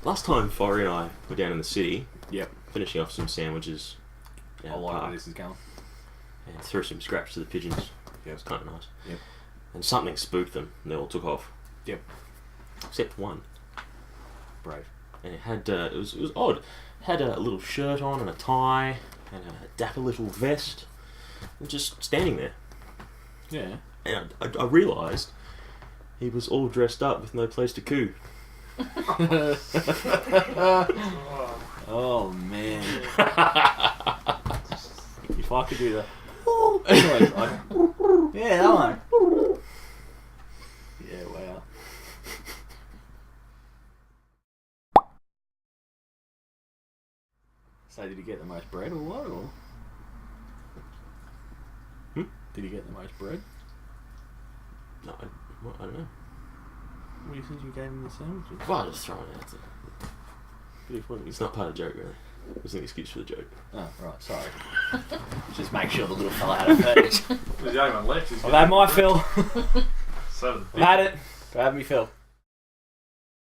Last time Forey and I were down in the city, Yep. finishing off some sandwiches. I like where this is going. And threw some scraps to the pigeons. Yeah, it was kind of nice. Yep. And something spooked them, and they all took off. Yep. Except one. Brave. And it had it was odd. It had a little shirt on and a tie and a dapper little vest, and just standing there. Yeah. And I realised he was all dressed up with no place to coo. Oh man. If I could do that. Yeah, that one. Yeah, wow. So did he get the most bread or what? Or? Did he get the most bread? No, I don't know. What do you think you gave him the sandwiches? Well, I just throw it out there. It's not part of the joke, really. It was an excuse for the joke. Oh, right, sorry. Just make sure the little fella had a feed. There's the only one left. I've had my fill. So I've had it. Go have me fill.